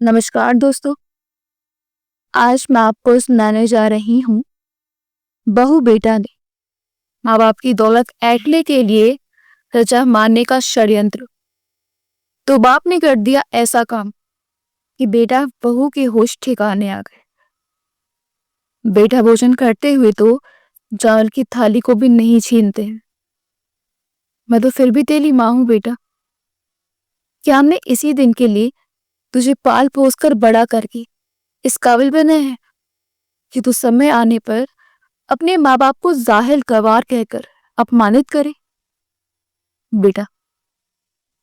नमस्कार दोस्तों। आज मैं आपको सुनाने जा रही हूँ बहू बेटा ने माँ बाप की दौलत ऐंठने के लिए रचा मारने का षड्यंत्र। तो बाप ने कर दिया ऐसा काम कि बेटा बहू के होश ठिकाने आ गए। बेटा भोजन करते हुए तो चावल की थाली को भी नहीं छीनते हैं। मैं तो फिर भी तेरी माँ हूँ बेटा। क्या हमने इसी दिन के लिए तुझे पाल पोस कर बड़ा करके इस काबिल बनाया है कि तू समय आने पर अपने माँ बाप को जाहिल गवार कहकर अपमानित करे? बेटा,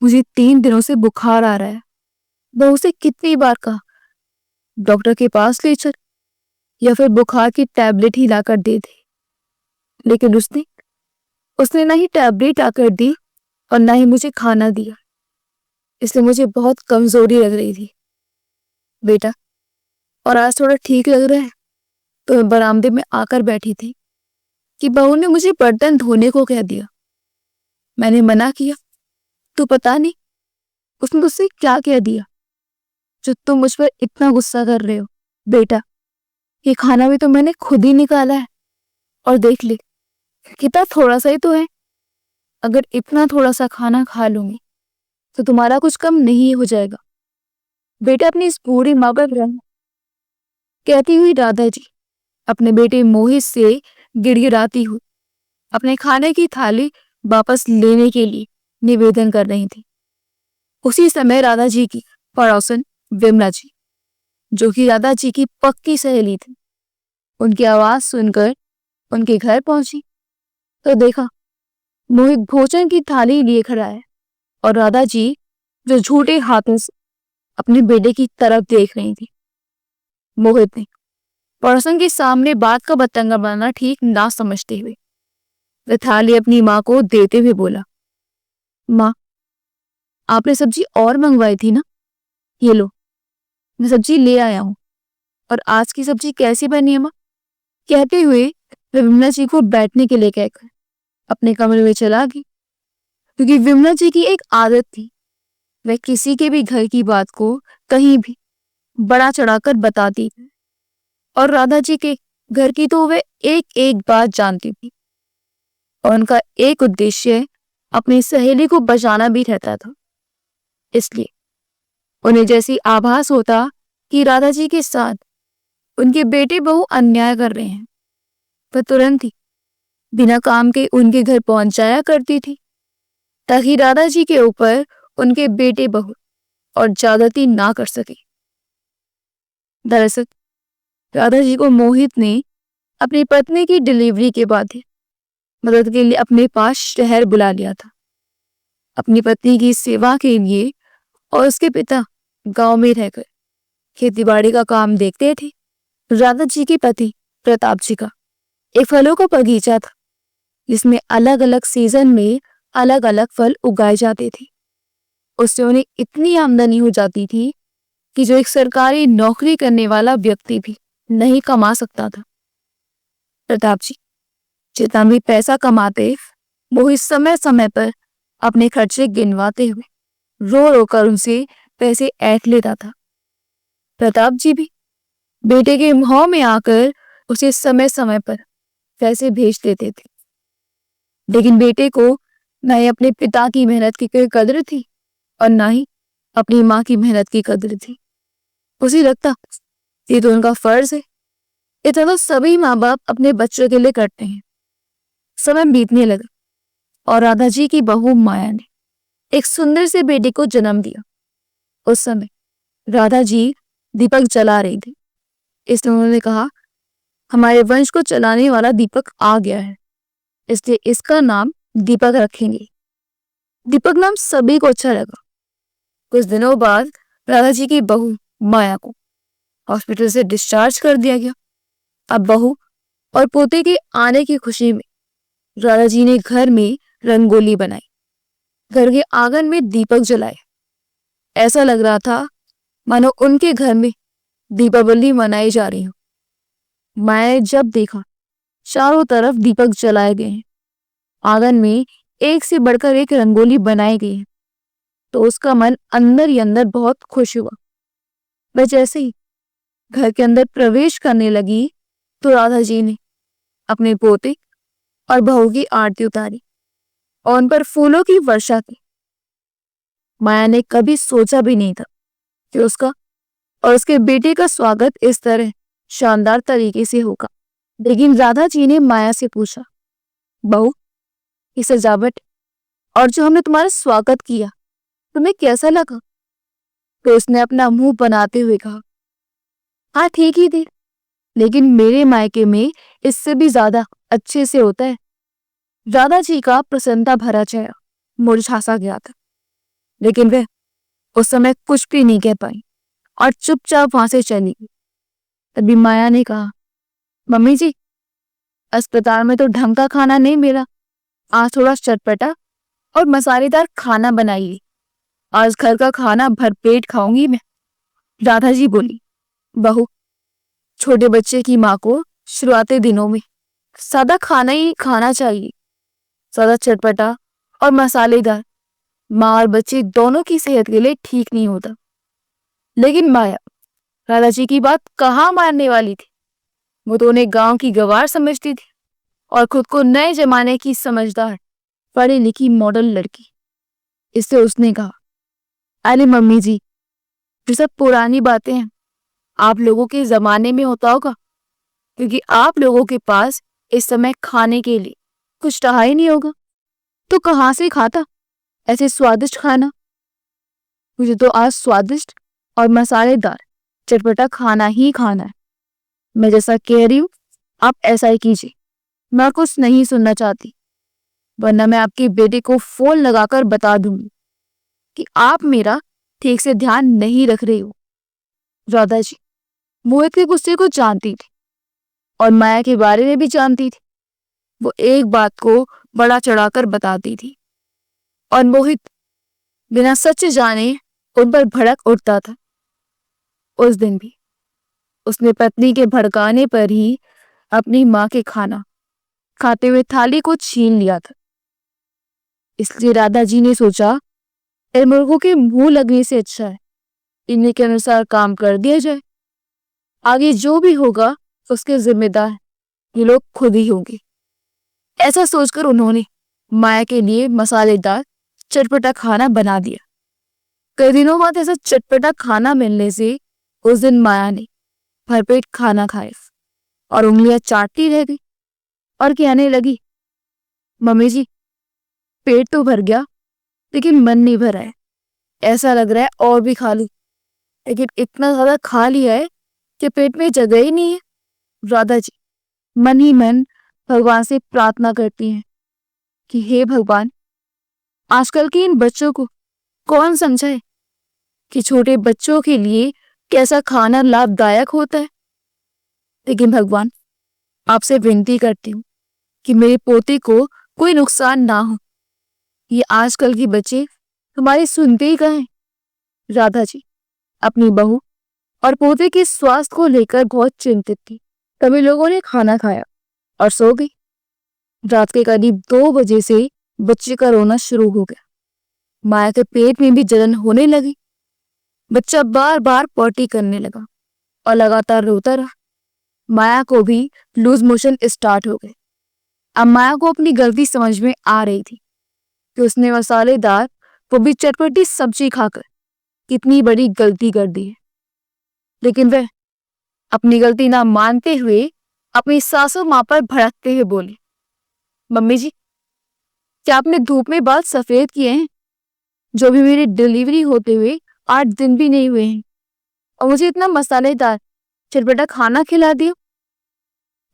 मुझे 3 दिनों से बुखार आ रहा है। बहू से कितनी बार कहा डॉक्टर के पास ले चल या फिर बुखार की टैबलेट ही लाकर दे दे, लेकिन उसने उसने ना ही टैबलेट लाकर दी और ना ही मुझे खाना दिया। इसलिए मुझे बहुत कमजोरी लग रही थी बेटा, और आज थोड़ा ठीक लग रहा है। तो मैं बरामदे में आकर बैठी थी कि बहू ने मुझे बर्तन धोने को कह दिया। मैंने मना किया तो पता नहीं उसने मुझसे क्या कह दिया जो तुम मुझ पर इतना गुस्सा कर रहे हो। बेटा, ये खाना भी तो मैंने खुद ही निकाला है, और देख ले कितना थोड़ा सा ही तो है। अगर इतना थोड़ा सा खाना खा लूंगी तो तुम्हारा कुछ कम नहीं हो जाएगा। बेटा अपनी इस बूढ़ी माँ पर रहना, कहती हुई राधा जी अपने बेटे मोहित से गिड़गिड़ाती हुई अपने खाने की थाली वापस लेने के लिए निवेदन कर रही थी। उसी समय राधा जी की पड़ोसन विमला जी, जो कि राधा जी की पक्की सहेली थी, उनकी आवाज सुनकर उनके घर पहुंची तो देखा मोहित भोजन की थाली लिए खड़ा है और राधा जी जो झूठे हाथों से अपने बेटे की तरफ देख रही थी। मोहित ने पड़ोसन के सामने बात का बतंगा बनाना ठीक ना समझते हुए वह थाली अपनी माँ को देते हुए बोला, माँ, आपने सब्जी और मंगवाई थी ना? ये लो, मैं सब्जी ले आया हूँ। और आज की सब्जी कैसी बनी है माँ? कहते हुए वह विमला जी को बैठने के लिए कहकर अपने कमरे में चला गई। क्योंकि विमला जी की एक आदत थी, वह किसी के भी घर की बात को कहीं भी बड़ा चढ़ाकर बताती थी, और राधा जी के घर की तो वह एक एक बात जानती थी, और उनका एक उद्देश्य अपनी सहेली को बचाना भी रहता था। इसलिए उन्हें जैसी आभास होता कि राधा जी के साथ उनके बेटे बहू अन्याय कर रहे हैं, वह तुरंत ही बिना काम के उनके घर पहुंच जाया करती थी, ताकि राधा जी के ऊपर उनके बेटे बहू और ज्यादती ना कर सके। दरअसल राधा जी को मोहित ने अपनी पत्नी की डिलीवरी के बाद ही मदद के लिए अपने पास शहर बुला लिया था। अपनी पत्नी की सेवा के लिए और उसके पिता गांव में रहकर खेतीबाड़ी का काम देखते थे। राधा जी के पति प्रताप जी का एक फलों का बगीचा था, जिसमें अलग अलग सीजन में अलग अलग फल उगाए जाते थे। उससे उन्हें इतनी आमदनी हो जाती थी कि जो एक सरकारी नौकरी करने वाला व्यक्ति भी नहीं कमा सकता था। प्रताप जी जितना भी पैसा कमाते वो इस समय समय पर अपने खर्चे गिनवाते हुए रो रो कर उनसे पैसे ऐंठ लेता था। प्रताप जी भी बेटे के मुंह में आकर उसे समय समय पर पैसे भेज देते थे, लेकिन बेटे को न ही अपने पिता की मेहनत की कोई कदर थी और न ही अपनी माँ की मेहनत की कदर थी। उसे लगता ये तो उनका फर्ज है, इतना तो सभी माँ बाप अपने बच्चों के लिए करते हैं। समय बीतने लगा और राधा जी की बहू माया ने एक सुंदर से बेटे को जन्म दिया। उस समय राधा जी दीपक जला रही थी, इसलिए उन्होंने कहा, हमारे वंश को चलाने वाला दीपक आ गया है, इसलिए इसका नाम दीपक रखेंगे। दीपक नाम सभी को अच्छा लगा। कुछ दिनों बाद राधा जी की बहू माया को हॉस्पिटल से डिस्चार्ज कर दिया गया। अब बहू और पोते के आने की खुशी में राधा जी ने घर में रंगोली बनाई, घर के आंगन में दीपक जलाए। ऐसा लग रहा था मानो उनके घर में दीपावली मनाई जा रही हो। माया ने जब देखा चारों तरफ दीपक जलाए गए हैं, आंगन में एक से बढ़कर एक रंगोली बनाई गई है, तो उसका मन अंदर ही अंदर बहुत खुश हुआ। वह जैसे ही घर के अंदर प्रवेश करने लगी तो राधा जी ने अपने पोते और बहू की आरती उतारी और उन पर फूलों की वर्षा की। माया ने कभी सोचा भी नहीं था कि उसका और उसके बेटे का स्वागत इस तरह शानदार तरीके से होगा। लेकिन राधा जी ने माया से पूछा, बहू, ये सजावट और जो हमने तुम्हारा स्वागत किया तुम्हें कैसा लगा? तो उसने अपना मुंह बनाते हुए कहा, हाँ ठीक ही थे, लेकिन मेरे मायके में इससे भी ज्यादा अच्छे से होता है। राधा जी का प्रसन्नता भरा चेहरा मुरझा सा गया था, लेकिन वह उस समय कुछ भी नहीं कह पाई और चुपचाप वहां से चली गई। तभी माया ने कहा, मम्मी जी, अस्पताल में तो ढंग का खाना नहीं मिला, आज थोड़ा चटपटा और मसालेदार खाना बनाइए। आज घर का खाना भरपेट खाऊंगी मैं। राधा जी बोली, बहू, छोटे बच्चे की माँ को शुरुआती दिनों में सादा खाना ही खाना चाहिए। सादा चटपटा और मसालेदार माँ और बच्चे दोनों की सेहत के लिए ठीक नहीं होता। लेकिन माया राधा जी की बात कहाँ मानने वाली थी। वो तो उन्हें गांव की गवार समझती थी और खुद को नए जमाने की समझदार पढ़ी लिखी मॉडल लड़की। इससे उसने कहा, अरे मम्मी जी, ये सब पुरानी बातें हैं, आप लोगों के जमाने में होता होगा, क्योंकि आप लोगों के पास इस समय खाने के लिए कुछ रहा ही नहीं होगा, तो कहाँ से खाता ऐसे स्वादिष्ट खाना? मुझे तो आज स्वादिष्ट और मसालेदार चटपटा खाना ही खाना है। मैं जैसा कह रही हूँ आप ऐसा ही कीजिए। मैं कुछ नहीं सुनना चाहती, वरना मैं आपके बेटे को फोन लगाकर बता दूंगी कि आप मेरा ठीक से ध्यान नहीं रख रही हो। राधा जी मोहित के गुस्से को जानती थी और माया के बारे में भी जानती थी। वो एक बात को बड़ा चढ़ाकर बताती थी और मोहित बिना सच जाने उन पर भड़क उठता था। उस दिन भी उसने पत्नी के भड़काने पर ही अपनी माँ के खाना खाते हुए थाली को छीन लिया था। इसलिए राधा जी ने सोचा, इन मुर्गों के मुंह लगने से अच्छा है इन्हीं के अनुसार काम कर दिया जाए। आगे जो भी होगा उसके जिम्मेदार ये लोग खुद ही होंगे। ऐसा सोचकर उन्होंने माया के लिए मसालेदार चटपटा खाना बना दिया। कई दिनों बाद ऐसा चटपटा खाना मिलने से उस दिन माया ने भरपेट खाना खाया और उंगलियां चाटती रह गई और कहने लगी, मम्मी जी, पेट तो भर गया लेकिन मन नहीं भरा है। ऐसा लग रहा है और भी खा लूं, लेकिन इतना ज्यादा खा लिया है कि पेट में जगह ही नहीं है। राधा जी मन ही मन भगवान से प्रार्थना करती हैं कि हे भगवान, आजकल के इन बच्चों को कौन समझाए कि छोटे बच्चों के लिए कैसा खाना लाभदायक होता है। लेकिन भगवान, आपसे विनती करती हूँ कि मेरे पोते को कोई नुकसान ना हो। ये आजकल के बच्चे हमारी सुनते ही कहें। राधा जी अपनी बहू और पोते के स्वास्थ्य को लेकर बहुत चिंतित थी। तभी लोगों ने खाना खाया और सो गई। रात के करीब 2 बजे से बच्चे का रोना शुरू हो गया। माया के पेट में भी जलन होने लगी। बच्चा बार बार पॉटी करने लगा और लगातार रोता रहा। माया को भी लूज मोशन स्टार्ट हो गए। अब माया को अपनी गलती समझ में आ रही थी कि उसने मसालेदार वो भी चटपटी सब्जी खाकर कितनी बड़ी गलती कर दी है। लेकिन वह अपनी गलती ना मानते हुए अपनी सासू माँ पर भड़कते हुए बोली, मम्मी जी, क्या आपने धूप में बाल सफेद किए हैं? जो भी मेरी डिलीवरी होते हुए 8 दिन भी नहीं हुए हैं और मुझे इतना मसालेदार चटपटा खाना खिला दिया।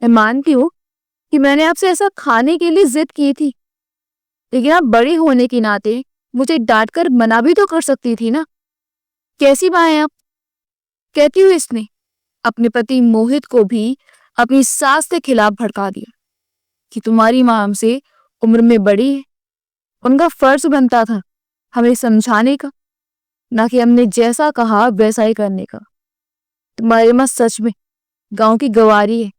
मैं मानती हूँ कि मैंने आपसे ऐसा खाने के लिए जिद की थी, लेकिन आप बड़ी होने के नाते मुझे डांट कर मना भी तो कर सकती थी ना। कैसी माँ है आप? कहती हुई इसने अपने पति मोहित को भी अपनी सास के खिलाफ भड़का दिया कि तुम्हारी माँ हमसे उम्र में बड़ी है, उनका फर्ज बनता था हमें समझाने का, ना कि हमने जैसा कहा वैसा ही करने का। तुम्हारी माँ सच में गांव की गवारी है,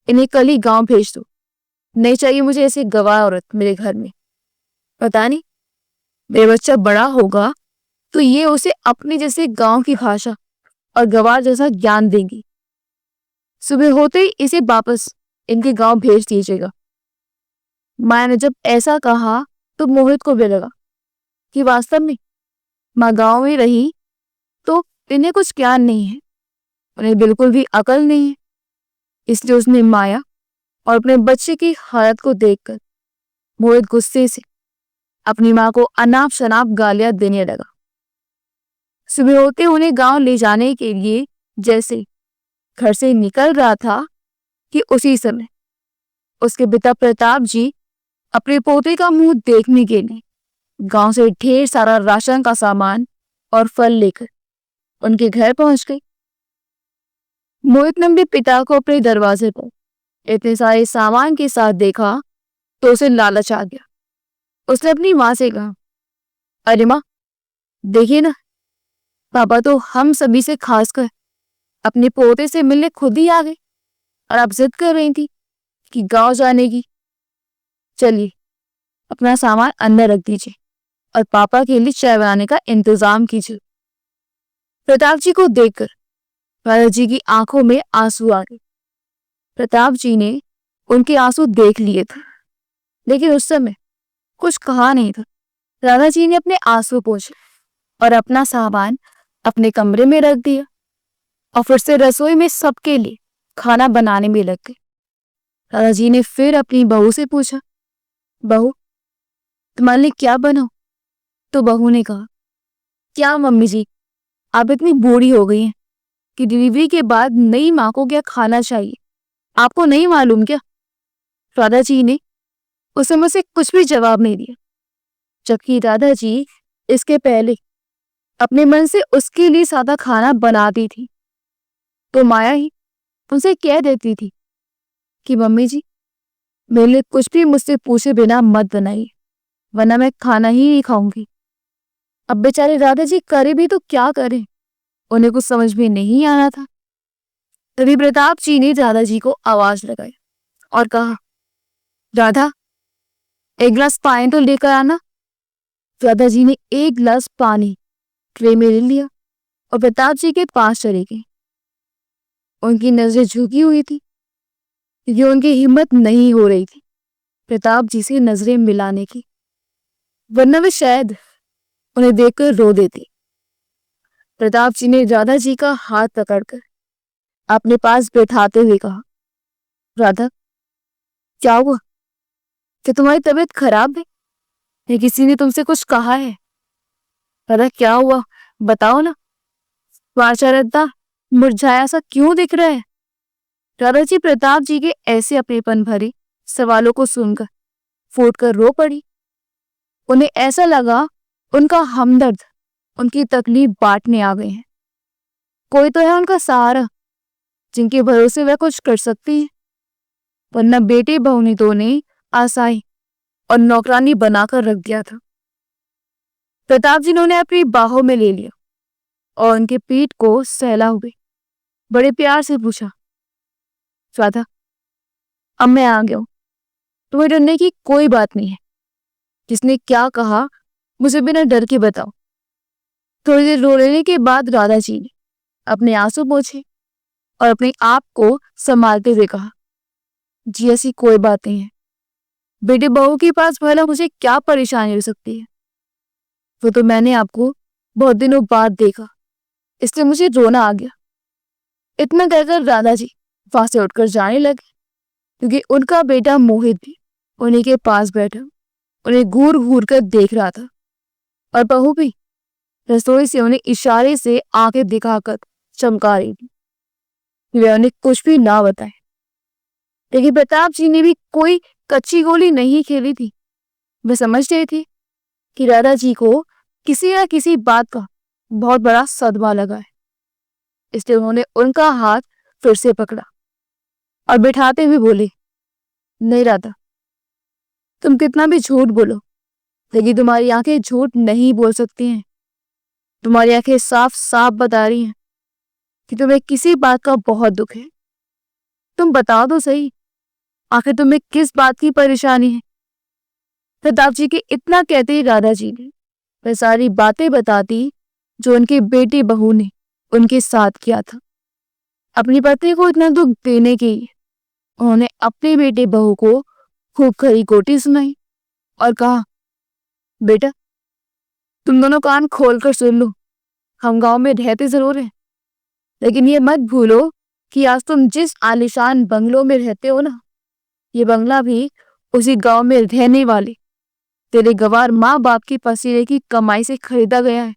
इन्हें कल ही गांव भेज दो। नहीं चाहिए मुझे ऐसी गवार औरत मेरे घर में। पता नहीं मेरा बच्चा बड़ा होगा तो ये उसे अपने जैसे गांव की भाषा और गवार जैसा ज्ञान देंगी। सुबह होते ही इसे वापस इनके गांव भेज दीजिएगा। माया ने जब ऐसा कहा तो मोहित को भी लगा कि वास्तव में माँ गांव में रही तो इन्हें कुछ ज्ञान नहीं है, उन्हें बिल्कुल भी अकल नहीं है। इसलिए उसने माया और अपने बच्चे की हालत को देखकर मोहित गुस्से से अपनी माँ को अनाप शनाप गालियां देने लगा। सुबह होते उन्हें गांव ले जाने के लिए जैसे घर से निकल रहा था कि उसी समय उसके पिता प्रताप जी अपने पोते का मुंह देखने के लिए गांव से ढेर सारा राशन का सामान और फल लेकर उनके घर पहुंच गए। मोहित ने अपने पिता को अपने दरवाजे पर इतने सारे सामान के साथ देखा तो उसे लालच आ गया। उसने अपनी माँ से कहा, अरे माँ, देखिए ना, पापा तो हम सभी से खासकर अपने पोते से मिलने खुद ही आ गए और आप जिद कर रही थी कि गांव जाने की। चलिए अपना सामान अंदर रख दीजिए और पापा के लिए चाय बनाने का इंतजाम कीजिए। प्रताप जी को देखकर दादाजी की आंखों में आंसू आ गए। प्रताप जी ने उनके आंसू देख लिए थे, लेकिन उस समय कुछ कहा नहीं था। दादाजी ने अपने आंसू पोंछे और अपना सामान अपने कमरे में रख दिया और फिर से रसोई में सबके लिए खाना बनाने में लग गए। दादाजी ने फिर अपनी बहू से पूछा, बहू, तुम्हारे लिए क्या बनाऊं? तो बहू ने कहा, क्या मम्मी जी, आप इतनी बूढ़ी हो गई हैं कि डिलीवरी के बाद नई माँ को क्या खाना चाहिए, आपको नहीं मालूम क्या? दादाजी ने उस समय से कुछ भी जवाब नहीं दिया, जबकि दादाजी इसके पहले अपने मन से उसके लिए सादा खाना बनाती थी तो माया ही उनसे कह देती थी कि मम्मी जी, मेरे लिए कुछ भी मुझसे पूछे बिना मत बनाइए, वरना मैं खाना ही नहीं खाऊंगी। अब बेचारे दादाजी करे भी तो क्या करें, उन्हें कुछ समझ में नहीं आ रहा था। तभी प्रताप जी ने दादाजी को आवाज लगाई और कहा, राधा, एक गिलास पानी तो लेकर आना। दादाजी ने एक गिलास पानी ट्रे में ले लिया और प्रताप जी के पास चले गए। उनकी नजरें झुकी हुई थी क्योंकि उनकी हिम्मत नहीं हो रही थी प्रताप जी से नजरें मिलाने की, वरना वे शायद उन्हें देखकर रो देती। प्रताप जी ने राधा जी का हाथ पकड़कर अपने पास बैठाते हुए कहा, राधा, क्या हुआ? क्या तुम्हारी तबीयत खराब है या किसी ने तुमसे कुछ कहा है? राधा, क्या हुआ, बताओ ना, तुम्हारा चेहरा इतना मुरझाया सा क्यों दिख रहा है? राधा जी प्रताप जी के ऐसे अपनेपन भरे सवालों को सुनकर फूटकर रो पड़ी। उन्हें ऐसा लगा उनका हमदर्द उनकी तकलीफ बांटने आ गए हैं। कोई तो है उनका सहारा जिनके भरोसे वह कुछ कर सकती है, वरना बेटे बहू ने तो उन्हें आसाई और नौकरानी बनाकर रख दिया था। प्रताप जी ने उन्हें अपनी बाहों में ले लिया और उनके पीठ को सहला हुए बड़े प्यार से पूछा, राधा, अब मैं आ गया हूं, तुम्हें डरने की कोई बात नहीं है। जिसने क्या कहा मुझे बिना डर के बताओ। थोड़ी देर रो लेने के बाद राधा जी ने अपने आंसू पोंछे और अपने आप को संभालते हुए कहा, जी ऐसी कोई बात नहीं है। बेटे बहू के पास भला मुझे क्या परेशानी हो सकती है? वो तो मैंने आपको बहुत दिनों बाद देखा, इसलिए मुझे रोना आ गया। इतना कहकर राधा जी वहां से उठकर जाने लगे क्योंकि उनका बेटा मोहित भी उन्हीं के पास बैठा उन्हें घूर घूर कर देख रहा था और बहू भी रसोई से उन्हें इशारे से आंखें दिखाकर चमका रही थी कि वे उन्हें कुछ भी ना बताए। लेकिन प्रताप जी ने भी कोई कच्ची गोली नहीं खेली थी। वे समझ रहे थे कि राधा जी को किसी न किसी बात का बहुत बड़ा सदमा लगा है, इसलिए उन्होंने उनका हाथ फिर से पकड़ा और बिठाते हुए बोले, नहीं राधा, तुम कितना भी झूठ बोलो लेकिन तुम्हारी आंखें झूठ नहीं बोल सकती हैं। तुम्हारी आंखें साफ साफ बता रही हैं कि तुम्हें किसी बात का बहुत दुख है। तुम बता दो सही, आखिर तुम्हें किस बात की परेशानी है? प्रताप जी के इतना कहते ही राधा जी ने वह सारी बातें बताती जो उनके बेटे बहू ने उनके साथ किया था। अपनी पत्नी को इतना दुख देने के लिए उन्होंने अपने बेटे बहू को खूब खरी खोटी सुनाई और कहा, बेटा तुम दोनों कान खोलकर सुन लो, हम गांव में रहते जरूर हैं, लेकिन ये मत भूलो कि आज तुम जिस आलीशान बंगलों में रहते हो ना, ये बंगला भी उसी गांव में रहने वाले तेरे गवार माँ बाप की पसीने की कमाई से खरीदा गया है।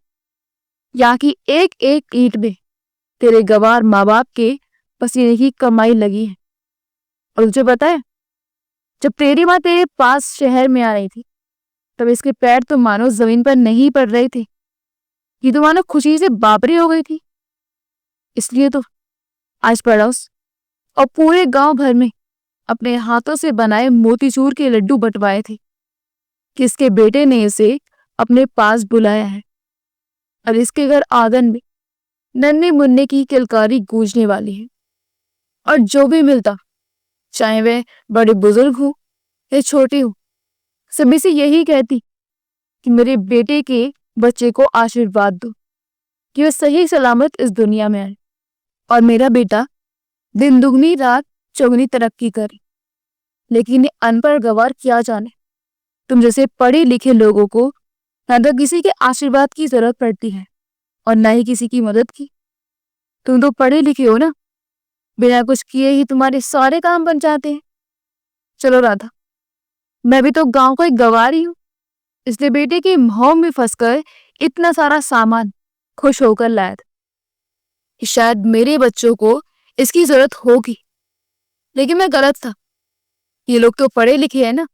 यहाँ की एक एक ईंट में तेरे गवार माँ बाप के पसीने की कमाई लगी है। और तुझे पता है, जब तेरी माँ तेरे पास शहर में आ रही थी तब इसके पैर तो मानो जमीन पर नहीं पड़ रहे थे, ये तो मानो खुशी से बाबरी हो गई थी। इसलिए तो आज पड़ोस और पूरे गांव भर में अपने हाथों से बनाए मोतीचूर के लड्डू बंटवाए थे कि इसके बेटे ने इसे अपने पास बुलाया है और इसके घर आंगन में नन्हे मुन्ने की किलकारी गूंजने वाली है। और जो भी मिलता, चाहे वह बड़े बुजुर्ग हो या छोटे हो, सभी से यही कहती कि मेरे बेटे के बच्चे को आशीर्वाद दो कि वह सही सलामत इस दुनिया में आए और मेरा बेटा दिन दुगनी रात चौगनी तरक्की करे। लेकिन ये अनपढ़ गवार क्या जाने, तुम जैसे पढ़े लिखे लोगों को न तो किसी के आशीर्वाद की जरूरत पड़ती है और न ही किसी की मदद की। तुम तो पढ़े लिखे हो ना, बिना कुछ किए ही तुम्हारे सारे काम बन जाते हैं। चलो राधा, मैं भी तो गांव का एक गवार ही हूँ, इसलिए बेटे के मोह में फंसकर इतना सारा सामान खुश होकर लाया था कि शायद मेरे बच्चों को इसकी जरूरत होगी। लेकिन मैं गलत था। ये लोग तो पढ़े लिखे हैं ना,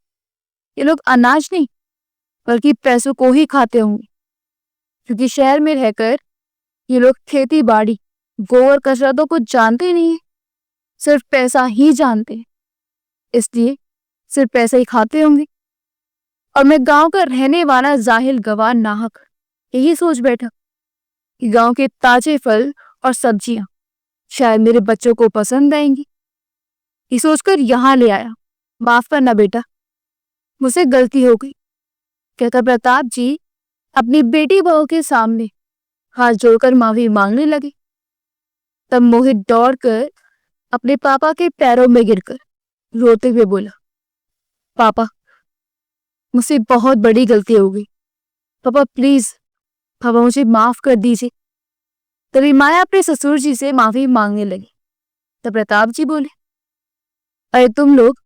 ये लोग अनाज नहीं बल्कि पैसों को ही खाते होंगे, क्योंकि शहर में रहकर ये लोग खेती बाड़ी गोबर कचरा तो कुछ जानते ही नहीं है, सिर्फ पैसा ही जानते हैं, इसलिए सिर्फ पैसा ही खाते होंगे। और मैं गांव का रहने वाला जाहिल गवार नाहक यही सोच बैठा कि गांव के ताजे फल और सब्जियां शायद मेरे बच्चों को पसंद आएंगी। ये सोचकर यहाँ ले आया। माफ करना बेटा, मुझसे गलती हो गई, कहता प्रताप जी अपनी बेटी बहू के सामने हाथ जोड़कर माफी मांगने लगे। तब मोहित दौड़कर अपने पापा के पैरों में गिरकर रोते हुए बोला, पापा मुझसे बहुत बड़ी गलती हो गई, पापा प्लीज, पापा मुझे माफ कर दीजिए। तभी माया अपने ससुर जी से माफी मांगने लगी। तब प्रताप जी बोले, अरे तुम लोग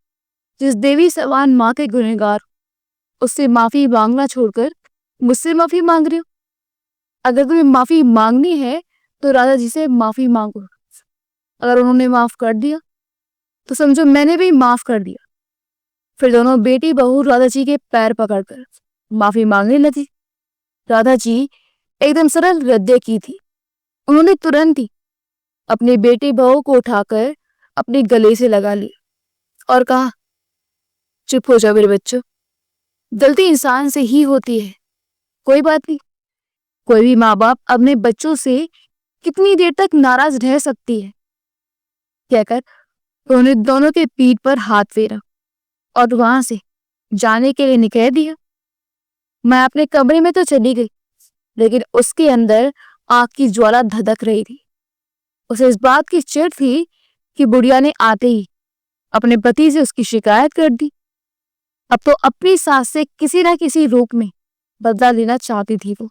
जिस देवी समान माँ के गुनहगार उससे माफी मांगना छोड़कर मुझसे माफी मांग रहे हो। अगर तुम्हें माफी मांगनी है तो राधा जी से माफी मांगो। अगर उन्होंने माफ कर दिया तो समझो मैंने भी माफ कर दिया। फिर दोनों बेटी बहू राधा जी के पैर पकड़कर माफी मांगने लगी। राधा जी एकदम सरल हृदय की थी। उन्होंने तुरंत ही अपने बेटी बहू को उठाकर अपने गले से लगा लिया और कहा, चुप हो जाओ मेरे बच्चों, गलती इंसान से ही होती है, कोई बात नहीं। कोई भी माँ बाप अपने बच्चों से कितनी देर तक नाराज रह सकती है। कहकर उन्होंने दोनों के पीठ पर हाथ फेरा और वहां से जाने के लिए निकल दिया। मैं अपने कमरे में तो चली गई, लेकिन उसके अंदर आग की ज्वाला धधक रही थी। उसे इस बात की चिढ़ थी कि बुढ़िया ने आते ही अपने पति से उसकी शिकायत कर दी। अब तो अपनी सास से किसी ना किसी रूप में बदला लेना चाहती थी वो।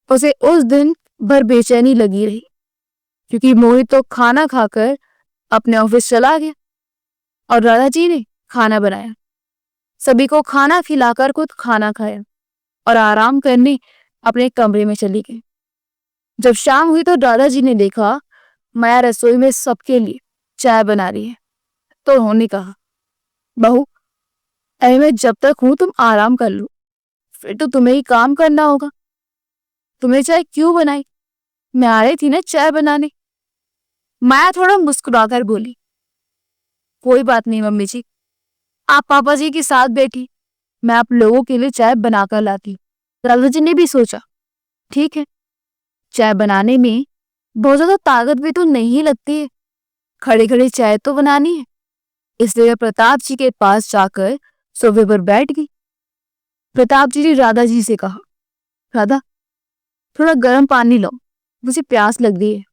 उसे उस दिन भर बेचैनी लगी रही, क्योंकि मोहित तो खाना खाकर अपने ऑफिस चला गया और राधा जी ने खाना बनाया, सभी को खाना खिलाकर खुद खाना खाया और आराम करने अपने कमरे में चली गई। जब शाम हुई तो दादा जी ने देखा माया रसोई में सबके लिए चाय बना रही है, तो उन्होंने कहा, बहू अरे मैं जब तक हूं तुम आराम कर लो, फिर तो तुम्हें ही काम करना होगा। तुम्हें चाय क्यों बनाई, मैं आ रही थी ना चाय बनाने। माया थोड़ा मुस्कुराकर बोली, कोई बात नहीं मम्मी जी, आप पापा जी के साथ बैठी, मैं आप लोगों के लिए चाय बनाकर लाती हूँ। दादा जी ने भी सोचा, ठीक है, चाय बनाने में बहुत ज्यादा ताकत भी तो नहीं लगती है, खड़े खड़े चाय तो बनानी है। इसलिए प्रताप जी के पास जाकर सोफे पर बैठ गई। प्रताप जी ने राधा जी से कहा, राधा थोड़ा गर्म पानी लो, मुझे प्यास लग रही है।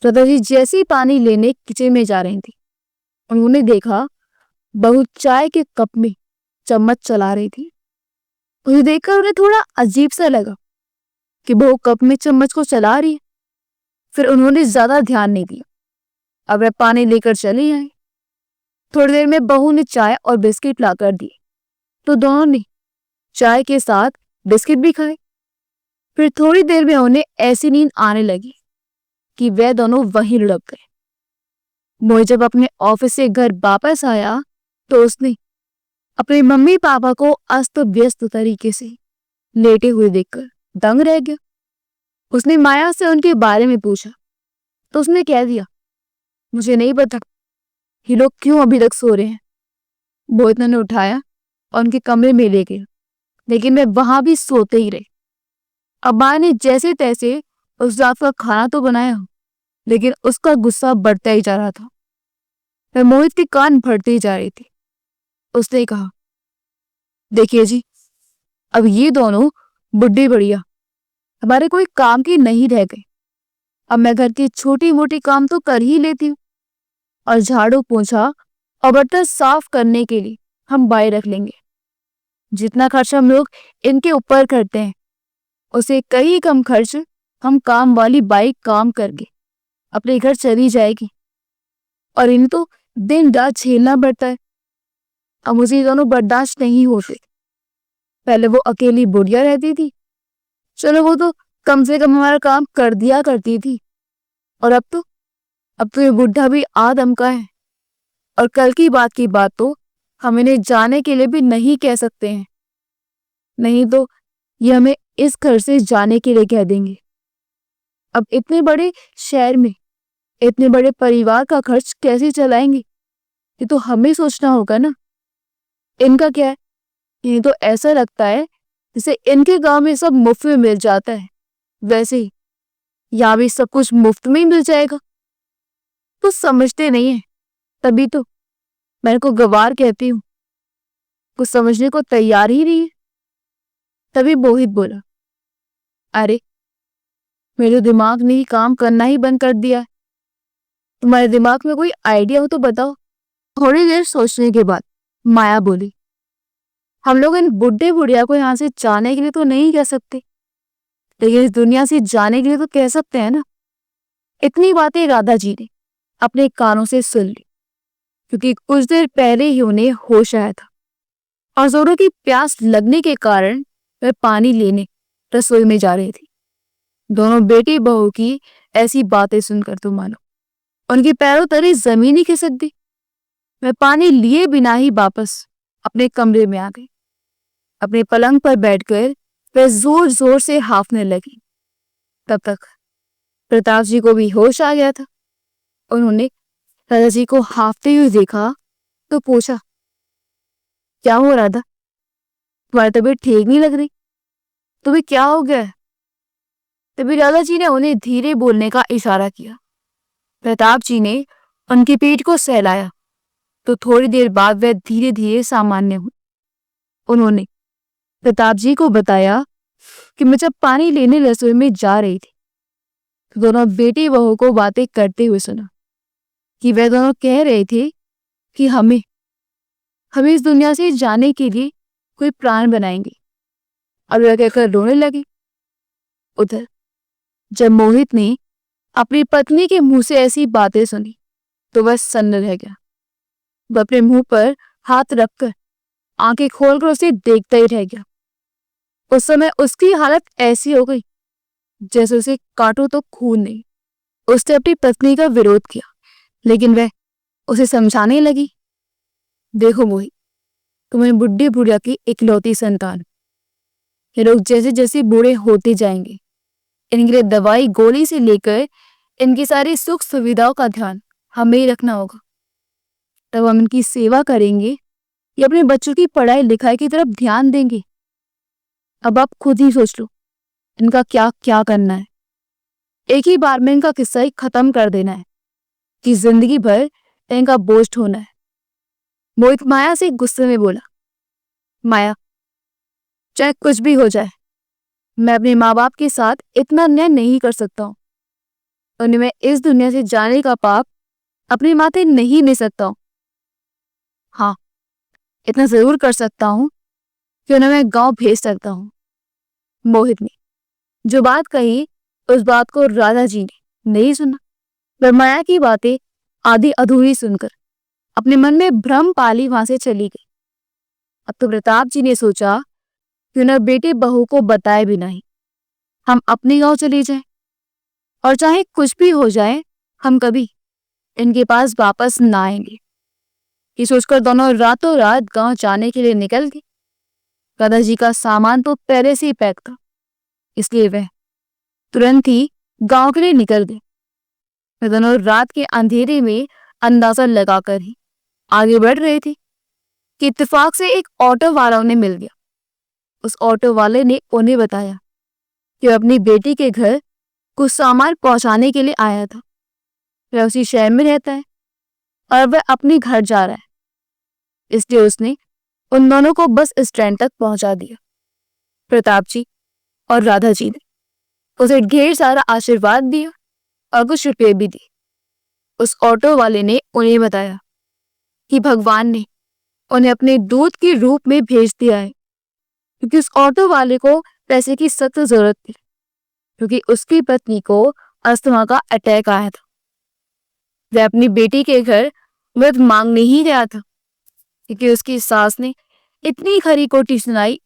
राधा जी जैसे ही पानी लेने किचन में जा रही थी, उन्होंने देखा बहू चाय के कप में चम्मच चला रही थी। उसे देखकर उन्हें थोड़ा अजीब सा लगा कि बहू कप में चम्मच को चला रही है। फिर उन्होंने ज्यादा ध्यान नहीं दिया। अब वह पानी लेकर चली आई। थोड़ी देर में बहू ने चाय और बिस्किट लाकर दिए, तो दोनों ने चाय के साथ बिस्किट भी खाए। फिर थोड़ी देर में उन्हें ऐसी नींद आने लगी कि वे दोनों वहीं लुढ़क गए। मोहित जब अपने ऑफिस से घर वापस आया तो उसने अपने मम्मी पापा को अस्त व्यस्त तरीके से लेटे हुए देखकर दंग रह गया। उसने माया से उनके बारे में पूछा तो उसने कह दिया, मुझे नहीं पता ये लोग क्यों अभी तक सो रहे हैं। मोहित ने उठाया और उनके कमरे में ले गया, लेकिन वे वहां भी सोते ही रहे। अब माया ने जैसे तैसे उस रात का खाना तो बनाया, लेकिन उसका गुस्सा बढ़ता ही जा रहा था। वह मोहित के कान भरती जा रही थी। उसने कहा, देखिए जी, अब ये दोनों बुढ़े बढ़िया हमारे कोई काम की नहीं रह गए। अब मैं घर की छोटी मोटी काम तो कर ही लेती हूँ, और झाड़ू पोछा और बर्तन साफ करने के लिए हम बाई रख लेंगे। जितना खर्च हम लोग इनके ऊपर करते हैं, उसे कई कम खर्च हम काम वाली बाई काम करके अपने घर चली जाएगी, और इन्हें तो दिन रात झेलना पड़ता है। अब मुझे ये दोनों बर्दाश्त नहीं होते। पहले वो अकेली बुढ़िया रहती थी, चलो वो तो कम से कम हमारा काम कर दिया करती थी, और अब तो ये बुढ़ा भी आदम का है। और कल की बात तो हम इन्हें जाने के लिए भी नहीं कह सकते हैं, नहीं तो ये हमें इस घर से जाने के लिए कह देंगे। अब इतने बड़े शहर में इतने बड़े परिवार का खर्च कैसे चलाएंगे, ये तो हमें सोचना होगा ना। इनका क्या है, इन्हें तो ऐसा लगता है जैसे इनके गांव में सब मुफ्त में मिल जाता है, वैसे ही यहाँ भी सब कुछ मुफ्त में ही मिल जाएगा। तो समझते नहीं है, तभी तो मैं इनको गवार कहती हूँ। कुछ समझने को तैयार ही नहीं है। तभी मोहित बोला, अरे मेरे दिमाग ने ही काम करना ही बंद कर दिया है। तुम्हारे दिमाग में कोई आइडिया हो तो बताओ। थोड़ी देर सोचने के बाद माया बोली, हम लोग इन बुढ़े बुढ़िया को यहाँ से जाने के लिए तो नहीं कह सकते, लेकिन इस दुनिया से जाने के लिए तो कह सकते हैं ना। इतनी बातें राधा जी ने अपने कानों से सुन ली, क्योंकि कुछ देर पहले ही उन्हें होश आया था, और जोरों की प्यास लगने के कारण वह पानी लेने रसोई में जा रही थी। दोनों बेटी बहू की ऐसी बातें सुनकर तो मानो उनके पैरों तले जमीन ही खिसक गई। वह पानी लिए बिना ही वापस अपने कमरे में आ गई। अपने पलंग पर बैठकर वह जोर जोर से हांफने लगी। तब तक प्रताप जी को भी होश आ गया था। उन्होंने राधा जी को हांफते हुए देखा तो पूछा, क्या हो राधा, तुम्हारी तबीयत ठीक नहीं लग रही, तुम्हें क्या हो गया है? तभी राधा जी ने उन्हें धीरे बोलने का इशारा किया। प्रताप जी ने उनके पेट को सहलाया तो थोड़ी देर बाद वह धीरे धीरे सामान्य हुई। उन्होंने प्रताप जी को बताया कि मैं जब पानी लेने रसोई में जा रही थी तो दोनों बेटी बहू को बातें करते हुए सुना कि वह दोनों कह रहे थे कि हमें इस दुनिया से जाने के लिए कोई प्राण बनाएंगे, और वह कहकर रोने लगी। उधर जब मोहित ने अपनी पत्नी के मुंह से ऐसी बातें सुनी तो वह सन्न रह गया। वह अपने मुंह पर हाथ रखकर आंखें खोलकर उसे देखता ही रह गया। उस समय उसकी हालत ऐसी हो गई जैसे उसे काटो तो खून नहीं। उसने अपनी पत्नी का विरोध किया, लेकिन वह उसे समझाने लगी, देखो मोहित, तुम्हें बुढ़ी बुढ़िया की इकलौती संतान। ये लोग जैसे जैसे बूढ़े होते जाएंगे, इनके लिए दवाई गोली से लेकर इनकी सारी सुख सुविधाओं का ध्यान हमें ही रखना होगा। तब हम इनकी सेवा करेंगे या अपने बच्चों की पढ़ाई लिखाई की तरफ ध्यान देंगे। अब आप खुद ही सोच लो इनका क्या क्या करना है। एक ही बार में इनका किस्सा ही खत्म कर देना है कि जिंदगी भर इनका बोझ होना है। मोहित माया से गुस्से में बोला, माया, चाहे कुछ भी हो जाए, मैं अपने माँ बाप के साथ इतना अन्याय नहीं कर सकता हूँ। उन्हें मैं इस दुनिया से जाने का पाप अपने माथे नहीं ले सकता हूँ। हाँ, इतना जरूर कर सकता हूँ कि उन्हें मैं गांव भेज सकता हूँ। मोहित ने जो बात कही उस बात को राधा जी ने नहीं सुना। वह माया की बातें आधी अधूरी सुनकर अपने मन में भ्रम पाली वहां से चली गई। अब तो प्रताप जी ने सोचा कि उन्हें बेटे बहू को बताए भी नहीं, हम अपने गांव चले जाएं और चाहे कुछ भी हो जाए हम कभी इनके पास वापस ना आएंगे। ये सोचकर दोनों रातों रात गांव जाने के लिए निकल गए। राधा जी का सामान तो पहले से ही पैक था, इसलिए वह तुरंत ही गांव के लिए निकल गए। वे दोनों रात के अंधेरे में अंदाजा लगाकर ही आगे बढ़ रहे थे कि इत्तेफाक से एक ऑटो वाला उन्हें मिल गया। उस ऑटो वाले ने उन्हें बताया कि वह अपनी बेटी के घर कुछ सामान पहुंचाने के लिए आया था। वह उसी शहर में रहता है और वह अपने घर जा रहा है, इसलिए उसने उन दोनों को बस स्टैंड तक पहुंचा दिया। प्रताप जी और राधा जी ने उसे ढेर सारा आशीर्वाद दिया और कुछ रुपये भी दिए। उस ऑटो वाले ने उन्हें बताया कि भगवान ने उन्हें अपने दूत के रूप में भेज दिया है, क्योंकि उस ऑटो वाले को पैसे की सख्त जरूरत थी, क्योंकि उसकी पत्नी को अस्थमा का अटैक आया था। वह अपनी बेटी के घर मदद मांगने ही गया था, क्योंकि उसकी सास ने इतनी खरी खोटी सुनाई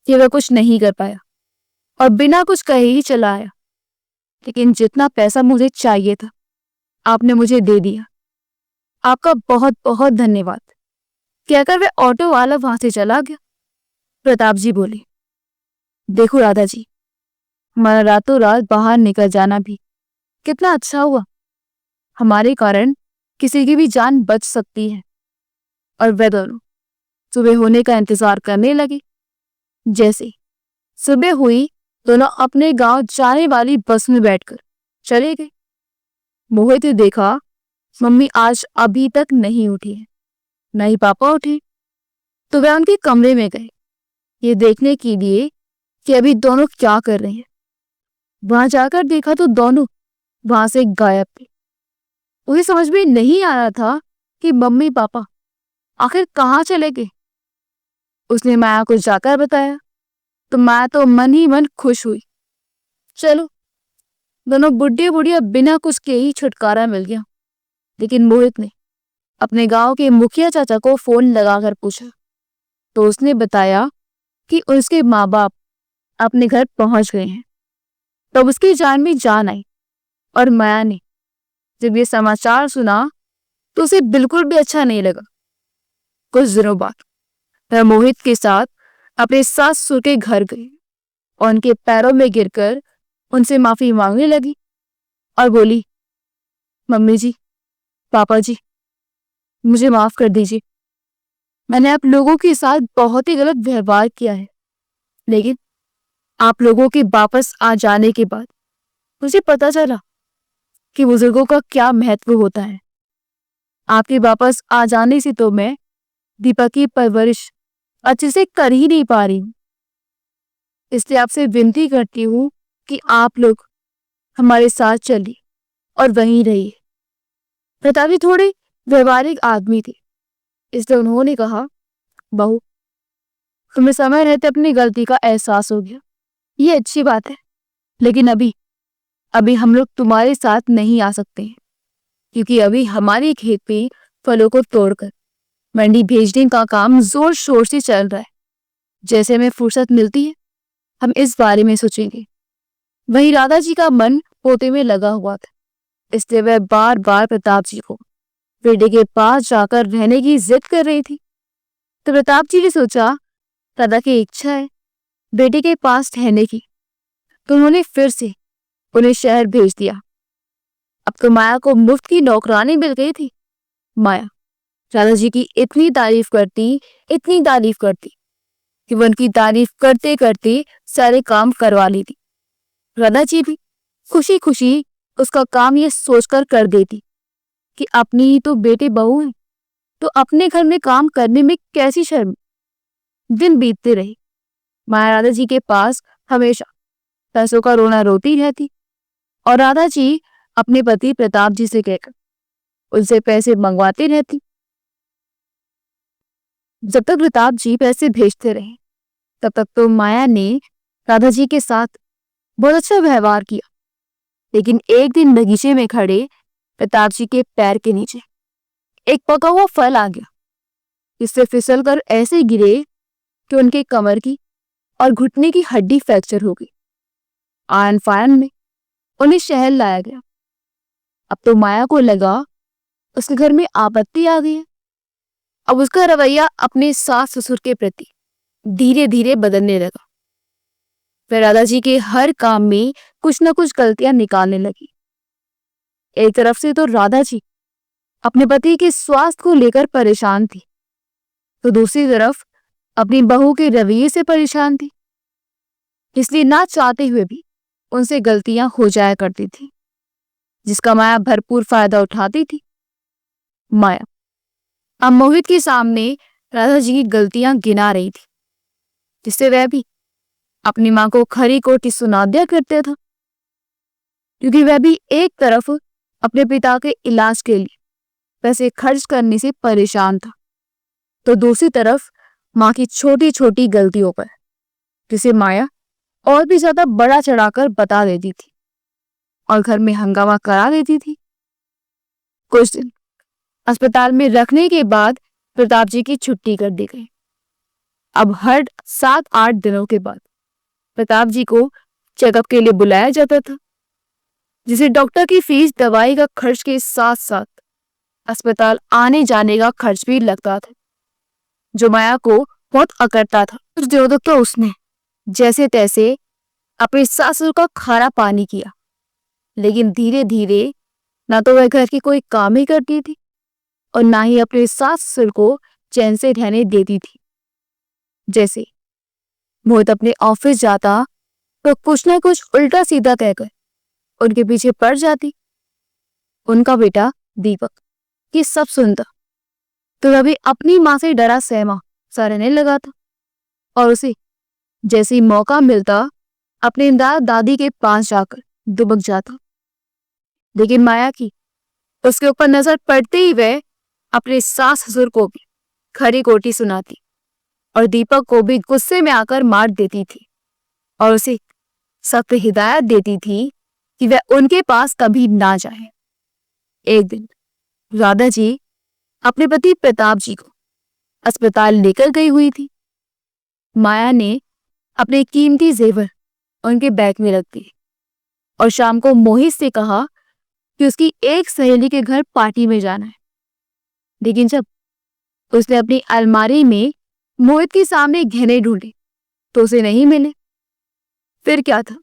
कि वह कुछ नहीं कर पाया और बिना कुछ कहे ही चला आया। लेकिन जितना पैसा मुझे चाहिए था आपने मुझे दे दिया, आपका बहुत बहुत धन्यवाद, कहकर वह ऑटो वाला वहां से चला गया। प्रताप जी बोले, देखो राधा जी, हमारा रातों रात बाहर निकल जाना भी कितना अच्छा हुआ। हमारे कारण किसी की भी जान बच सकती है। और वे दोनों सुबह होने का इंतजार करने लगे। जैसे सुबह हुई दोनों अपने गांव जाने वाली बस में बैठकर चले गए। मोहित ने देखा मम्मी आज अभी तक नहीं उठी है, न ही पापा उठे, तो वह उनके कमरे में गए ये देखने के लिए कि अभी दोनों क्या कर रहे हैं। वहां जाकर देखा तो दोनों वहां से गायब थे। उसे समझ में नहीं आ रहा था कि मम्मी पापा आखिर कहाँ चले गए। उसने माया को जाकर बताया तो माया तो मन ही मन खुश हुई। चलो, दोनों बुढ़े बुढ़िया बिना कुछ के ही छुटकारा मिल गया। लेकिन मोहित ने अपने गांव के मुखिया चाचा को फोन लगाकर पूछा तो उसने बताया कि उसके माँ बाप अपने घर पहुंच गए हैं। तब तो उसकी जान में जान आई और माया ने जब ये समाचार सुना तो उसे बिल्कुल भी अच्छा नहीं लगा। कुछ दिनों बाद वह मोहित के साथ अपने सास ससुर के घर गई और उनके पैरों में गिरकर उनसे माफी मांगने लगी और बोली, मम्मी जी, पापा जी, मुझे माफ कर दीजिए। मैंने आप लोगों के साथ बहुत ही गलत व्यवहार किया है, लेकिन आप लोगों के वापस आ जाने के बाद मुझे पता चला कि बुजुर्गों का क्या महत्व होता है। आपके वापस आ जाने से तो मैं दीपक की परवरिश अच्छे से कर ही नहीं पा रही हूँ। इसलिए आपसे विनती करती हूँ कि आप लोग हमारे साथ चलिए और वहीं रहिए। प्रताप जी थोड़े व्यवहारिक आदमी थे, इसलिए उन्होंने कहा, बहू, तुम्हें समय रहते अपनी गलती का एहसास हो गया, ये अच्छी बात है, लेकिन अभी हम लोग तुम्हारे साथ नहीं आ सकते हैं, क्योंकि अभी हमारे खेत पे फलों को तोड़कर मंडी भेजने का काम जोर शोर से चल रहा है। जैसे हमें फुर्सत मिलती है हम इस बारे में सोचेंगे। वहीं राधा जी का मन पोते में लगा हुआ था, इसलिए वह बार बार प्रताप जी को बेटे के पास जाकर रहने की जिद कर रही थी। तो प्रताप जी ने सोचा राधा की इच्छा है बेटे के पास रहने की, तो उन्होंने फिर से उन्हें शहर भेज दिया। अब तो माया को मुफ्त की नौकरानी मिल गई थी। माया राधा जी की इतनी तारीफ करती कि वो उनकी तारीफ करते करते सारे काम करवा लेती। राधा जी भी खुशी खुशी उसका काम ये सोचकर कर देती कि अपनी ही तो बेटे बहू है, तो अपने घर में काम करने में कैसी शर्म। दिन बीतते रहे, माया राधा जी के पास हमेशा पैसों का रोना रोती रहती और राधा जी अपने पति प्रताप जी से कहकर उनसे पैसे मंगवाती रहती। जब तक प्रताप जी पैसे भेजते रहे तब तक तो माया ने राधा जी के साथ बहुत अच्छा व्यवहार किया। लेकिन एक दिन बगीचे में खड़े प्रताप जी के पैर के नीचे एक पका हुआ फल आ गया, जिससे फिसल कर ऐसे गिरे कि उनके कमर की और घुटने की हड्डी फ्रैक्चर हो गई। आयन फायन में उन्हें शहर लाया गया। अब तो माया को लगा उसके घर में आपत्ति आ गई है। अब उसका रवैया अपने सास ससुर के प्रति धीरे धीरे बदलने लगा। वह राधा जी के हर काम में कुछ न कुछ गलतियां निकालने लगी। एक तरफ से तो राधा जी अपने पति के स्वास्थ्य को लेकर परेशान थी, तो दूसरी तरफ अपनी बहू के रवैये से परेशान थी। इसलिए ना चाहते हुए भी उनसे गलतियां हो जाया करती थी, जिसका माया भरपूर फायदा उठाती थी। माया अब मोहित के सामने राधा जी की गलतियां गिना रही थी, जिससे वह भी अपनी मां को खरी खोटी सुना दिया करते था, क्योंकि वह भी एक तरफ अपने पिता के इलाज के लिए पैसे खर्च करने से परेशान था, तो दूसरी तरफ मां की छोटी छोटी गलतियों पर, जिसे माया और भी ज्यादा बड़ा चढ़ाकर बता देती थी और घर में हंगामा करा देती थी। कुछ दिन अस्पताल में रखने के बाद प्रताप जी की छुट्टी कर दी गई। अब हर 7-8 दिनों के बाद प्रताप जी को चेकअप के लिए बुलाया जाता था, जिसे डॉक्टर की फीस, दवाई का खर्च के साथ साथ अस्पताल आने जाने का खर्च भी लगता था, जो माया को बहुत अकड़ता था। कुछ दिनों तक तो उसने जैसे तैसे अपने सासुर का खारा पानी किया, लेकिन धीरे धीरे ना तो वह घर की कोई काम ही करती थी और ना ही अपने सास ससुर को चैन से रहने देती थी। जैसे मोहित अपने ऑफिस जाता तो कुछ ना कुछ उल्टा सीधा कहकर उनके पीछे पड़ जाती। उनका बेटा दीपक ये सब सुनता तो वह भी अपनी मां से डरा सहमा सा रहने लगा था और उसे जैसे ही मौका मिलता अपने दादा दादी के पास जाकर दुबक जाता। लेकिन माया की उसके ऊपर नजर पड़ते ही वह अपने सास ससुर को भी खरी खोटी सुनाती और दीपक को भी गुस्से में आकर मार देती थी और उसे सख्त हिदायत देती थी कि वह उनके पास कभी ना जाए। एक दिन राधा जी अपने पति प्रताप जी को अस्पताल लेकर गई हुई थी। माया ने अपने कीमती जेवर उनके बैग में रख दिए और शाम को मोहित से कहा कि उसकी एक सहेली के घर पार्टी में जाना है। लेकिन जब उसने अपनी अलमारी में मोहित के सामने गहने ढूंढे तो उसे नहीं मिले। फिर क्या था,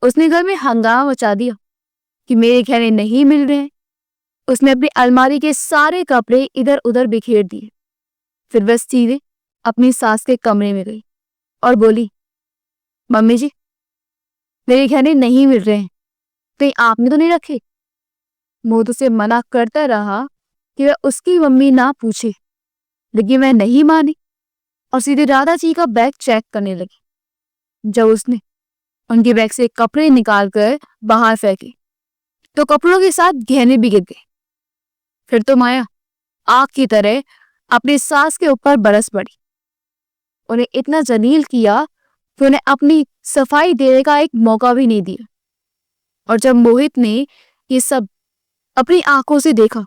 उसने घर में हंगामा मचा दिया कि मेरे गहने नहीं मिल रहे हैं। उसने अपनी अलमारी के सारे कपड़े इधर उधर बिखेर दिए। फिर वह सीधे अपनी सास के कमरे में गई और बोली, मम्मी जी मेरे गहने नहीं मिल रहे हैं, कहीं आपने तो नहीं रखे। मोहित उसे मना करता रहा कि वह उसकी मम्मी ना पूछे, लेकिन वह नहीं मानी और सीधे राधा जी का बैग चेक करने लगी। जब उसने उनके बैग से कपड़े निकालकर बाहर फेंके तो कपड़ों के साथ गहने भी गिर गए। फिर तो माया आग की तरह अपनी सास के ऊपर बरस पड़ी। उन्हें इतना जलील किया कि उन्हें अपनी सफाई देने का एक मौका भी नहीं दिया। और जब मोहित ने ये सब अपनी आंखों से देखा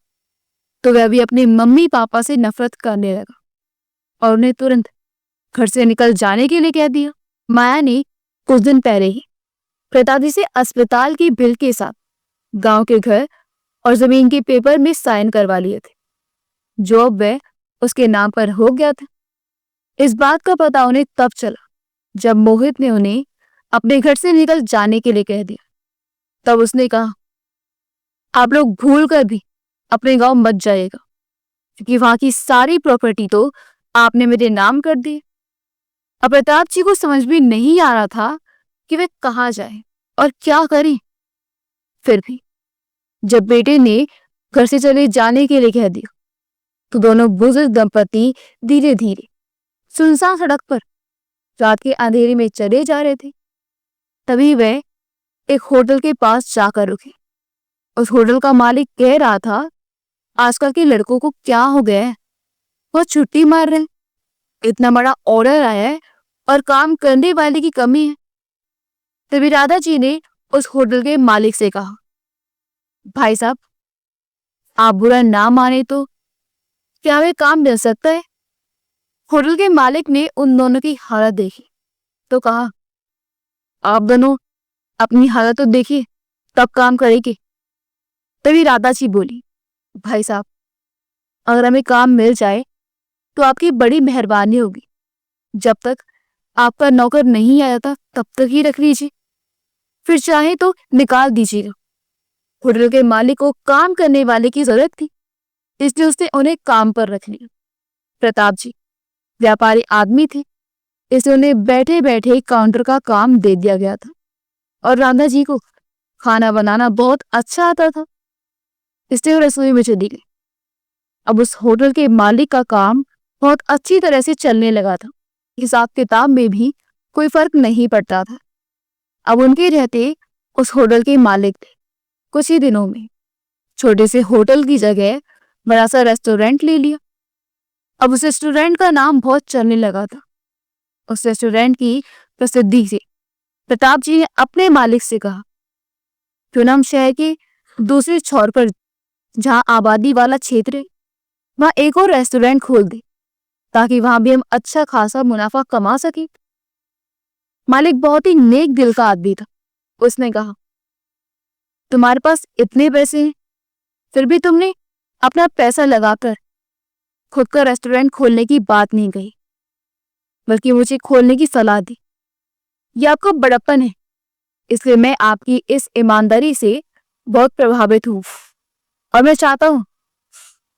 तो वह भी अपने मम्मी पापा से नफरत करने लगा और उन्हें तुरंत घर से निकल जाने के लिए कह दिया। माया ने कुछ दिन पहले ही प्रताप जी से अस्पताल की बिल के साथ गांव के घर और जमीन के पेपर में साइन करवा लिए थे, जो अब वह उसके नाम पर हो गया था। इस बात का पता उन्हें तब चला जब मोहित ने उन्हें अपने घर से निकल जाने के लिए कह दिया। तब उसने कहा, आप लोग भूल कर भी अपने गांव मत जाइएगा, क्योंकि वहां की सारी प्रॉपर्टी तो आपने मेरे नाम कर दी। अब प्रताप जी को समझ भी नहीं आ रहा था कि वे कहाँ जाए और क्या करें। फिर भी जब बेटे ने घर से चले जाने के लिए कह दिया तो दोनों बुजुर्ग दंपति धीरे धीरे सुनसान सड़क पर रात के अंधेरे में चले जा रहे थे। तभी वह एक होटल के पास जाकर रुके। उस होटल का मालिक कह रहा था, आजकल के लड़कों को क्या हो गया है, वो छुट्टी मार रहे हैं। इतना बड़ा ऑर्डर आया है और काम करने वाले की कमी है। तभी राधा जी ने उस होटल के मालिक से कहा, भाई साहब, आप बुरा ना माने तो क्या हमें काम मिल सकता है? होटल के मालिक ने उन दोनों की हालत देखी तो कहा, आप दोनों अपनी हालत तो देखिए, तब काम करेंगे। तभी राधा जी बोली, भाई साहब, अगर हमें काम मिल जाए तो आपकी बड़ी मेहरबानी होगी। जब तक आपका नौकर नहीं आया था तब तक ही रख लीजिए, फिर चाहे तो निकाल दीजिएगा। होटल के मालिक को काम करने वाले की जरूरत थी, इसलिए उसने उन्हें काम पर रख लिया। प्रताप जी व्यापारी आदमी थे, इसलिए उन्हें बैठे बैठे काउंटर का काम दे दिया गया था। और राधा जी को खाना बनाना बहुत अच्छा आता था, इसलिए वो रसोई में चली गई। अब उस होटल के मालिक का काम बहुत अच्छी तरह से चलने लगा था। हिसाब किताब में भी कोई फर्क नहीं पड़ता था। अब उनके रहते उस होटल के मालिक थे। कुछ ही दिनों में छोटे से होटल की जगह बड़ा सा रेस्टोरेंट ले लिया। अब उस रेस्टोरेंट का नाम बहुत चलने लगा था। उस रेस्टोरेंट की प्रसिद्धि से प्रताप जी ने अपने मालिक से कहा, क्यों ना हम शहर के दूसरे छोर पर, जहां आबादी वाला क्षेत्र है, वहां एक और रेस्टोरेंट खोल दे, ताकि वहां भी हम अच्छा खासा मुनाफा कमा सके। मालिक बहुत ही नेक दिल का आदमी था। उसने कहा, तुम्हारे पास इतने पैसे हैं, फिर भी तुमने अपना पैसा लगाकर खुद का रेस्टोरेंट खोलने की बात नहीं कही, बल्कि मुझे खोलने की सलाह दी। यह आपका बड़प्पन है, इसलिए मैं आपकी इस ईमानदारी से बहुत प्रभावित हूं और मैं चाहता हूं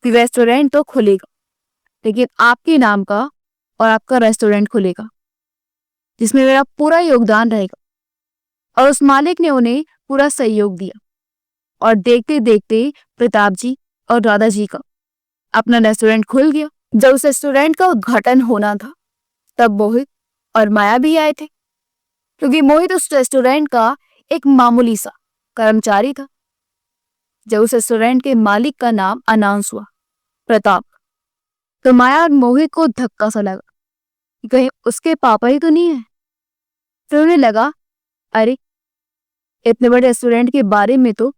कि रेस्टोरेंट तो खुलेगा, लेकिन आपके नाम का और आपका रेस्टोरेंट खुलेगा, जिसमें मेरा पूरा योगदान रहेगा। और उस मालिक ने उन्हें पूरा सहयोग दिया और देखते देखते प्रताप जी और राधा जी का अपना रेस्टोरेंट खुल गया। जब उस रेस्टोरेंट का उद्घाटन होना था तब मोहित और माया भी आए थे, क्योंकि मोहित उस रेस्टोरेंट का एक मामूली सा कर्मचारी था। जब उस रेस्टोरेंट के मालिक का नाम अनाउंस हुआ, प्रताप, तो माया और मोहित को धक्का सा लगा कि कहीं उसके पापा ही तो नहीं है। फिर उन्हें लगा, अरे, इतने बड़े रेस्टोरेंट के बारे में तो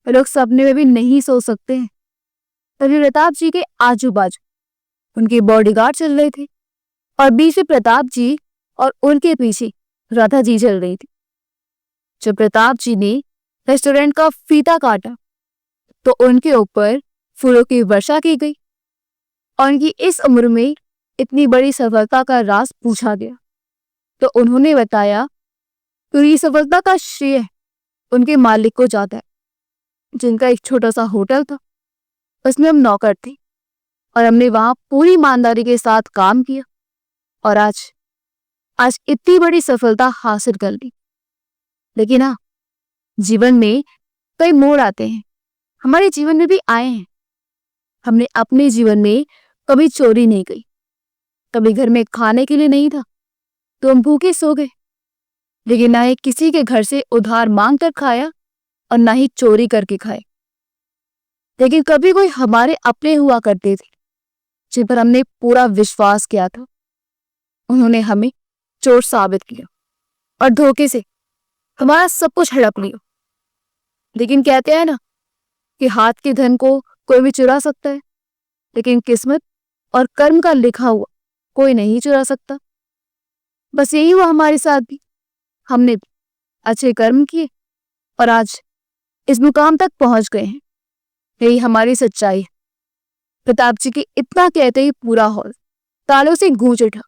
लोग सपने में भी नहीं सोच सकते हैं। तभी प्रताप जी के आजू बाजू उनके बॉडीगार्ड चल रहे थे और बीच में प्रताप जी और उनके पीछे राधा जी चल रही थी। जब प्रताप जी ने रेस्टोरेंट का फीता काटा तो उनके ऊपर फूलों की वर्षा की गई और उनकी इस उम्र में इतनी बड़ी सफलता का राज पूछा गया तो उन्होंने बताया कि ये सफलता का श्रेय उनके मालिक को जाता है, जिनका एक छोटा सा होटल था, उसमें हम नौकर थे और हमने वहां पूरी ईमानदारी के साथ काम किया और आज इतनी बड़ी सफलता हासिल कर ली। लेकिन हाँ, जीवन में कई मोड़ आते हैं, हमारे जीवन में भी आए हैं। हमने अपने जीवन में कभी चोरी नहीं की, कभी घर में खाने के लिए नहीं था तो हम भूखे सो गए, लेकिन ना ही किसी के घर से उधार मांग कर खाया और ना ही चोरी करके खाए। लेकिन कभी कोई हमारे अपने हुआ करते थे जिन पर हमने पूरा विश्वास किया था, उन्होंने हमें चोर साबित किया और धोखे से हमारा सब कुछ हड़प लिया। लेकिन कहते हैं ना कि हाथ के धन को कोई भी चुरा सकता है, लेकिन किस्मत और कर्म का लिखा हुआ कोई नहीं चुरा सकता। बस यही हुआ हमारे साथ भी। हमने अच्छे कर्म किए और आज इस मुकाम तक पहुंच गए हैं। यही हमारी सच्चाई है। प्रताप जी के इतना कहते ही पूरा हॉल तालों से गूंज उठा।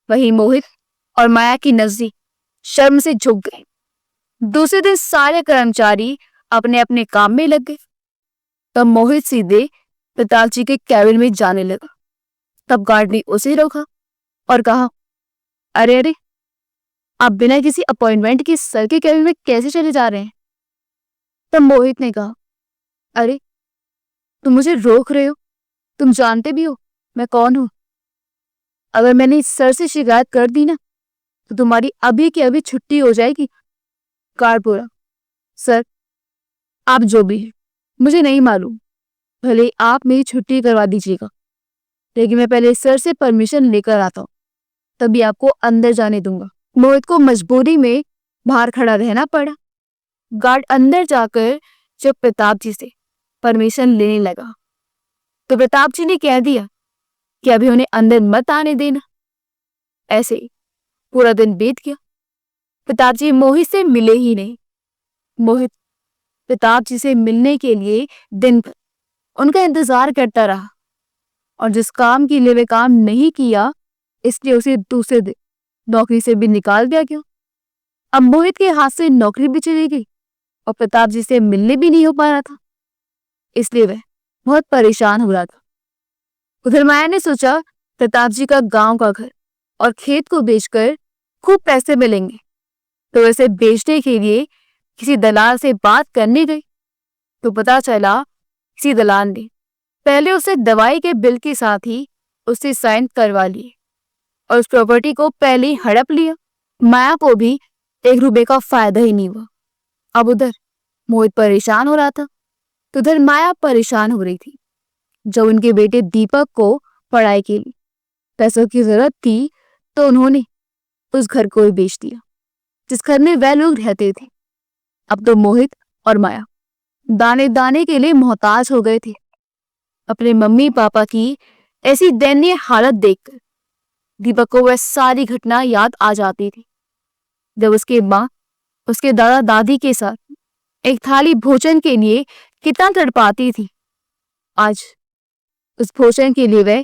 वहीं मोहित और माया की नजरें शर्म से झुक गई। दूसरे दिन सारे कर्मचारी अपने अपने काम में लग गए। तब मोहित सीधे प्रताप जी के कैबिन में जाने लगा। तब गार्ड ने उसे रोका और कहा, अरे अरे, आप बिना किसी अपॉइंटमेंट के सर के कैबिन में कैसे चले जा रहे हैं? तब मोहित ने कहा, अरे, तुम मुझे रोक रहे हो? तुम जानते भी हो मैं कौन हूं। अगर मैंने सर से शिकायत कर दी ना तो तुम्हारी अभी की अभी छुट्टी हो जाएगी। गार्ड बोला, सर आप जो भी है मुझे नहीं मालूम, भले ही आप मेरी छुट्टी करवा दीजिएगा, लेकिन मैं पहले सर से परमिशन लेकर आता हूँ, तभी आपको अंदर जाने दूंगा। मोहित को मजबूरी में बाहर खड़ा रहना पड़ा। गार्ड अंदर जाकर जब प्रताप जी से परमिशन लेने लगा तो प्रताप जी ने कह दिया कि अभी उन्हें अंदर मत आने देना। ऐसे ही पूरा दिन बीत गया। प्रताप जी मोहित से मिले ही नहीं। मोहित प्रताप जी से मिलने के लिए दिन भर उनका इंतजार करता रहा, और जिस काम के लिए वे काम नहीं किया इसलिए उसे दूसरे दिन नौकरी से भी निकाल दिया गया। अब मोहित के हाथ से नौकरी भी चली गई और प्रताप जी से मिलने भी नहीं हो पा रहा था, इसलिए वह बहुत परेशान हो रहा था। उधर माया ने सोचा प्रताप जी का गांव का घर और खेत को बेचकर खूब पैसे मिलेंगे, तो वैसे बेचने के लिए किसी दलाल से बात करने गई तो पता चला किसी दलाल ने पहले उसे दवाई के बिल के साथ ही उससे साइन करवा लिए और उस प्रॉपर्टी को पहले ही हड़प लिया। माया को भी 1 रुपए का फायदा ही नहीं हुआ। अब उधर मोहित परेशान हो रहा था तो उधर माया परेशान हो रही थी। जब उनके बेटे दीपक को पढ़ाई के लिए पैसों की जरूरत थी तो उन्होंने उस घर को ही बेच दिया जिस घर में वह लोग रहते थे। अब तो मोहित और माया दाने दाने के लिए मोहताज हो गए थे। अपने मम्मी पापा की ऐसी दयनीय हालत देखकर दीपक को वह सारी घटना याद आ जाती थी जब उसकी माँ उसके दादा दादी के साथ एक थाली भोजन के लिए कितना तड़पाती थी। आज उस भोजन के लिए वह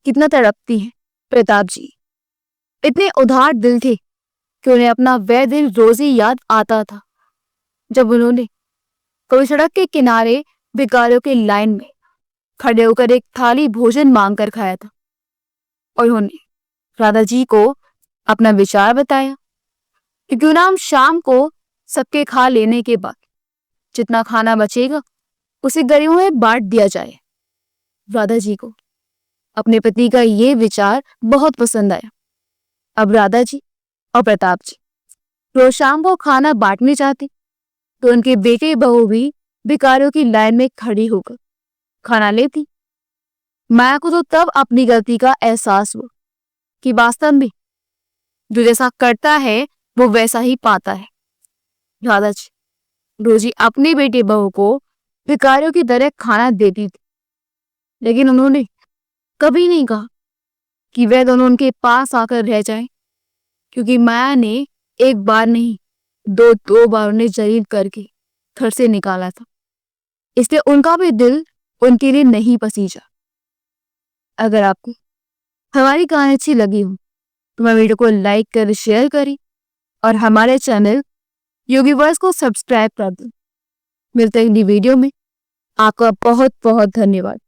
कितना तड़पती है। प्रताप जी इतने उदार दिल थे कि उन्हें अपना वह दिन रोज ही याद आता था जब उन्होंने कभी सड़क के किनारे भिखारियों की लाइन में खड़े होकर एक थाली भोजन मांग कर खाया था। और उन्होंने राधा जी को अपना विचार बताया कि क्यों ना हम शाम को सबके खा लेने के बाद जितना खाना बचेगा उसे गरीबों में बांट दिया जाए। राधा जी को अपने पति का ये विचार बहुत पसंद आया। अब राधा जी और प्रताप जी रोज शाम को खाना बांटने जाते तो उनके बेटे बहू भी भिखारियों की लाइन में खड़ी होकर खाना लेती। माया को तो तब अपनी गलती का एहसास हुआ कि वास्तव में जो जैसा करता है वो वैसा ही पाता है। राधा जी रोजी अपने बेटे बहू को भिखारियों की तरह खाना देती थी, लेकिन उन्होंने कभी नहीं कहा कि वह दोनों उनके पास आकर रह जाएं, क्योंकि माया ने एक बार नहीं दो बार उन्हें जलील करके घर से निकाला था, इसलिए उनका भी दिल उनके लिए नहीं पसीजा। अगर आपको हमारी कहानी अच्छी लगी हो तो मैं वीडियो को लाइक कर शेयर करें और हमारे चैनल योगीवर्स को सब्सक्राइब कर दें। मिलते हैं अगली वीडियो में। आपका बहुत बहुत धन्यवाद।